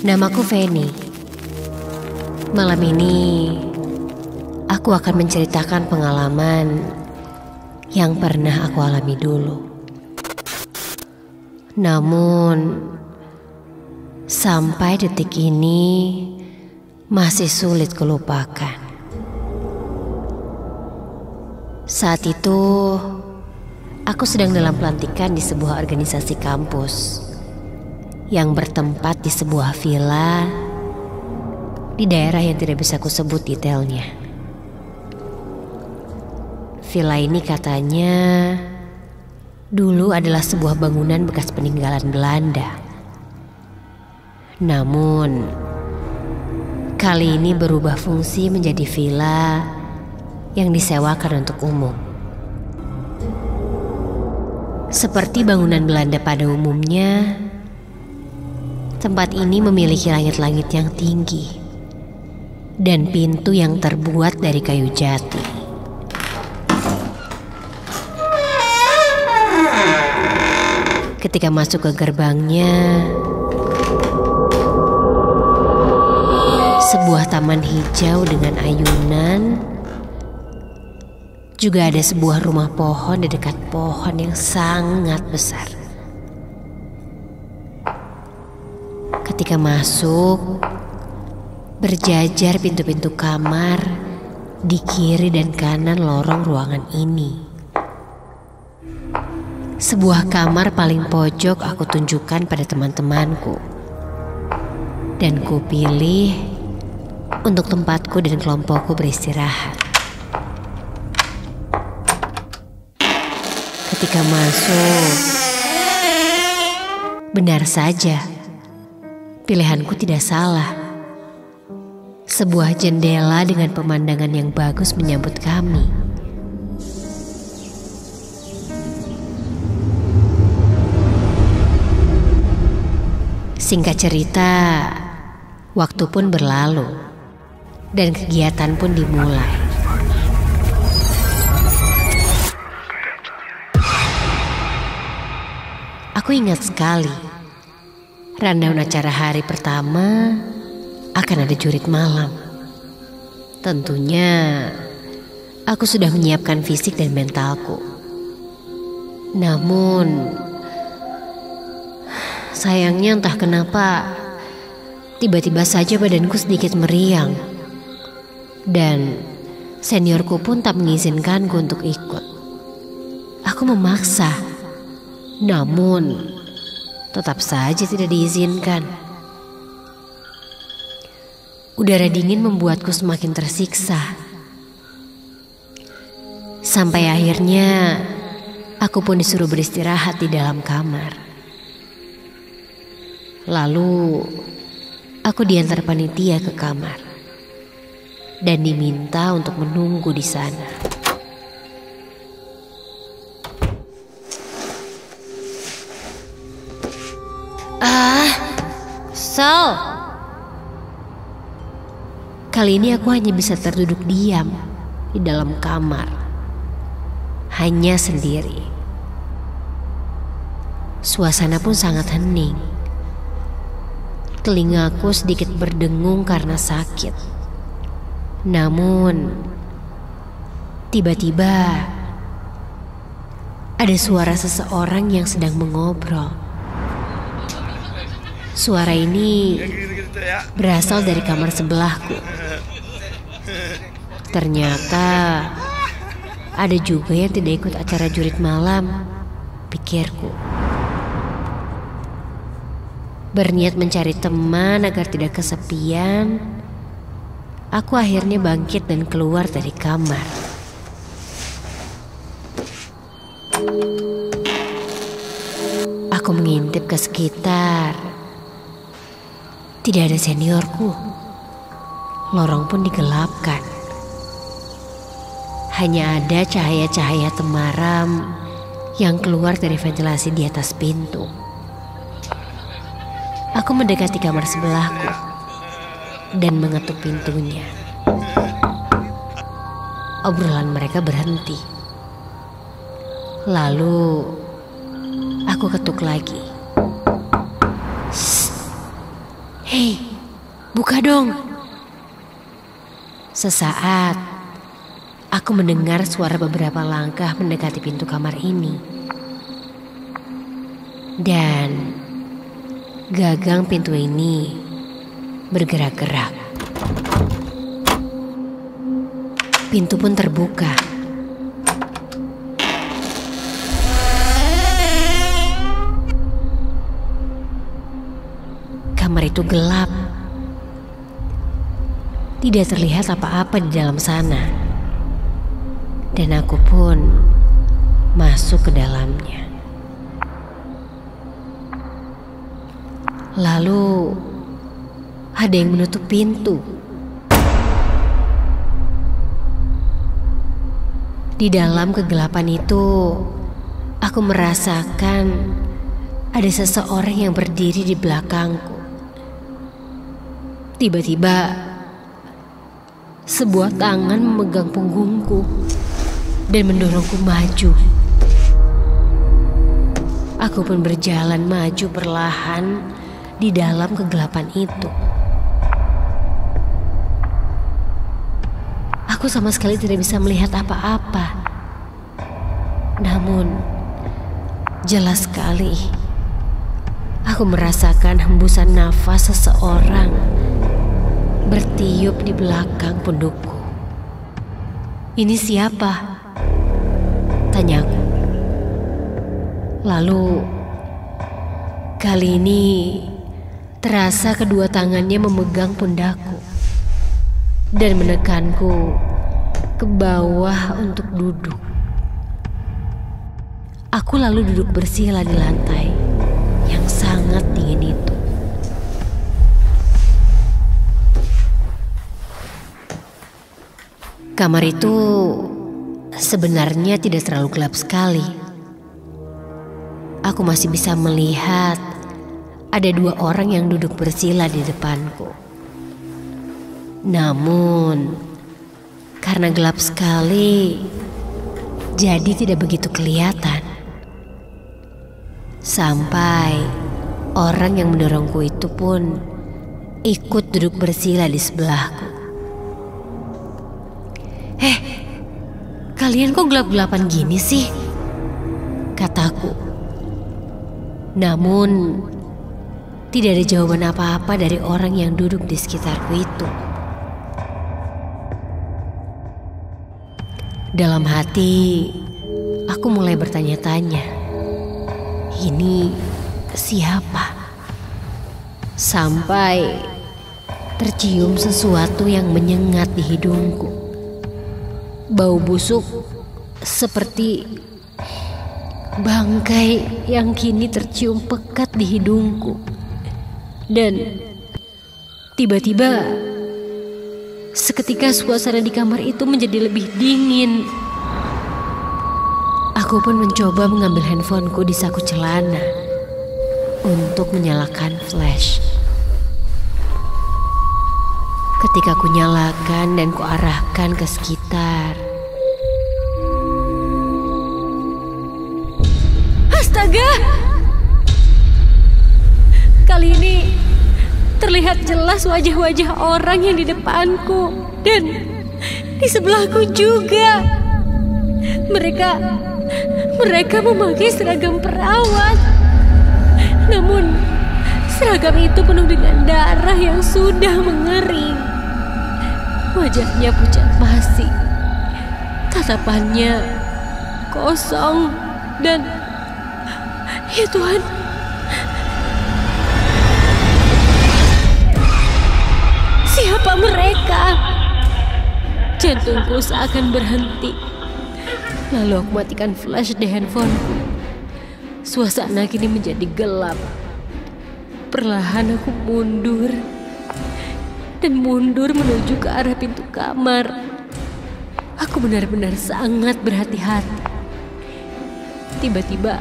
Namaku Feni. Malam ini aku akan menceritakan pengalaman yang pernah aku alami dulu. Namun sampai detik ini masih sulit kulupakan. Saat itu aku sedang dalam pelantikan di sebuah organisasi kampus yang bertempat di sebuah villa di daerah yang tidak bisa kusebut detailnya. Villa ini katanya dulu adalah sebuah bangunan bekas peninggalan Belanda. Namun kali ini berubah fungsi menjadi villa yang disewakan untuk umum. Seperti bangunan Belanda pada umumnya, tempat ini memiliki langit-langit yang tinggi dan pintu yang terbuat dari kayu jati. Ketika masuk ke gerbangnya, sebuah taman hijau dengan ayunan, juga ada sebuah rumah pohon di dekat pohon yang sangat besar. Ketika masuk, berjajar pintu-pintu kamar di kiri dan kanan lorong ruangan ini. Sebuah kamar paling pojok aku tunjukkan pada teman-temanku, dan ku pilih untuk tempatku dan kelompokku beristirahat. Ketika masuk, benar saja, pilihanku tidak salah. Sebuah jendela dengan pemandangan yang bagus menyambut kami. Singkat cerita, waktu pun berlalu dan kegiatan pun dimulai. Aku ingat sekali, rundown acara hari pertama akan ada jurit malam. Tentunya aku sudah menyiapkan fisik dan mentalku. Namun sayangnya entah kenapa tiba-tiba saja badanku sedikit meriang, dan seniorku pun tak mengizinkanku untuk ikut. Aku memaksa, namun tetap saja tidak diizinkan. Udara dingin membuatku semakin tersiksa. Sampai akhirnya aku pun disuruh beristirahat di dalam kamar. Lalu aku diantar panitia ke kamar dan diminta untuk menunggu di sana. Sal, kali ini aku hanya bisa terduduk diam di dalam kamar, hanya sendiri. Suasana pun sangat hening. Telingaku sedikit berdengung karena sakit. Namun tiba-tiba ada suara seseorang yang sedang mengobrol. Suara ini berasal dari kamar sebelahku. Ternyata ada juga yang tidak ikut acara jurit malam, pikirku. Berniat mencari teman agar tidak kesepian, aku akhirnya bangkit dan keluar dari kamar. Aku mengintip ke sekitar. Tidak ada seniorku. Lorong pun digelapkan. Hanya ada cahaya-cahaya temaram yang keluar dari ventilasi di atas pintu. Aku mendekati kamar sebelahku dan mengetuk pintunya. Obrolan mereka berhenti. Lalu aku Aku ketuk lagi. Hei, buka dong. Sesaat, aku mendengar suara beberapa langkah mendekati pintu kamar ini. Dan gagang pintu ini bergerak-gerak. Pintu pun terbuka. Kamar itu gelap. Tidak terlihat apa-apa di dalam sana. Dan aku pun masuk ke dalamnya. Lalu ada yang menutup pintu. Di dalam kegelapan itu, aku merasakan ada seseorang yang berdiri di belakangku. Tiba-tiba, sebuah tangan memegang punggungku dan mendorongku maju. Aku pun berjalan maju perlahan di dalam kegelapan itu. Aku sama sekali tidak bisa melihat apa-apa. Namun, jelas sekali aku merasakan hembusan nafas seseorang bertiup di belakang pundukku. Ini siapa? Tanyaku. Lalu, kali ini terasa kedua tangannya memegang pundakku dan menekanku ke bawah untuk duduk. Aku lalu duduk bersila di lantai yang sangat dingin itu. Kamar itu sebenarnya tidak terlalu gelap sekali. Aku masih bisa melihat ada dua orang yang duduk bersila di depanku. Namun, karena gelap sekali, jadi tidak begitu kelihatan. Sampai orang yang mendorongku itu pun ikut duduk bersila di sebelahku. Kalian kok gelap-gelapan gini sih? Kataku. Namun, tidak ada jawaban apa-apa dari orang yang duduk di sekitarku itu. Dalam hati, aku mulai bertanya-tanya, ini siapa? Sampai tercium sesuatu yang menyengat di hidungku. Bau busuk seperti bangkai yang kini tercium pekat di hidungku. Dan tiba-tiba seketika suasana di kamar itu menjadi lebih dingin. Aku pun mencoba mengambil handphoneku di saku celana untuk menyalakan flash. Ketika ku nyalakan dan ku arahkan ke sekitar. Astaga! Kali ini terlihat jelas wajah-wajah orang yang di depanku dan di sebelahku juga. Mereka memakai seragam perawat. Namun seragam itu penuh dengan darah yang sudah mengering. Wajahnya pucat pasi, tatapannya kosong dan ya Tuhan, siapa mereka? Jantungku seakan berhenti. Lalu aku matikan flash di handphoneku. Suasana kini menjadi gelap. Perlahan aku mundur menuju ke arah pintu kamar. Aku benar-benar sangat berhati-hati. Tiba-tiba,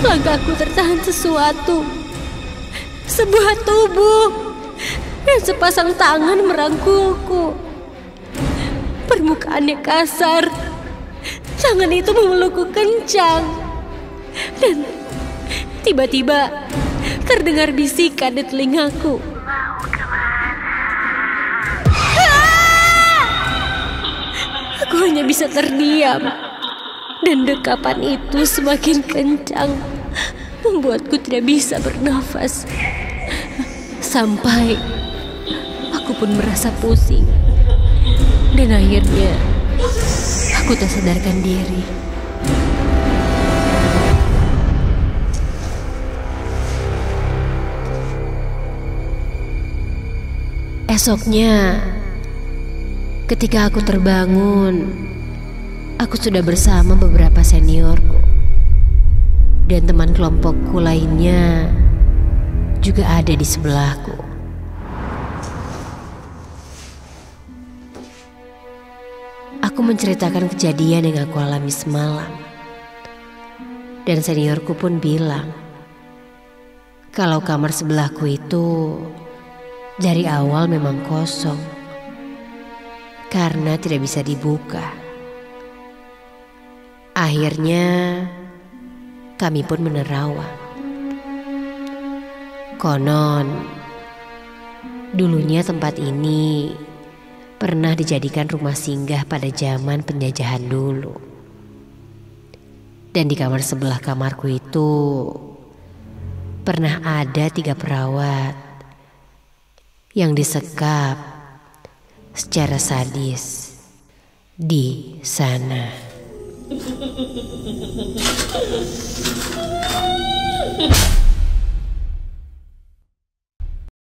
langkahku tertahan sesuatu. Sebuah tubuh dan sepasang tangan merangkulku. Permukaannya kasar, tangan itu memelukku kencang. Dan tiba-tiba terdengar bisikan di telingaku. Aku hanya bisa terdiam. Dan dekapan itu semakin kencang, membuatku tidak bisa bernafas. Sampai aku pun merasa pusing. Dan akhirnya aku tak sadarkan diri. Esoknya, ketika aku terbangun, aku sudah bersama beberapa seniorku. Dan teman kelompokku lainnya juga ada di sebelahku. Aku menceritakan kejadian yang aku alami semalam. Dan seniorku pun bilang kalau kamar sebelahku itu dari awal memang kosong karena tidak bisa dibuka. Akhirnya kami pun menerawang. Konon dulunya tempat ini pernah dijadikan rumah singgah pada zaman penjajahan dulu. Dan di kamar sebelah kamarku itu pernah ada 3 perawat yang disekap secara sadis di sana.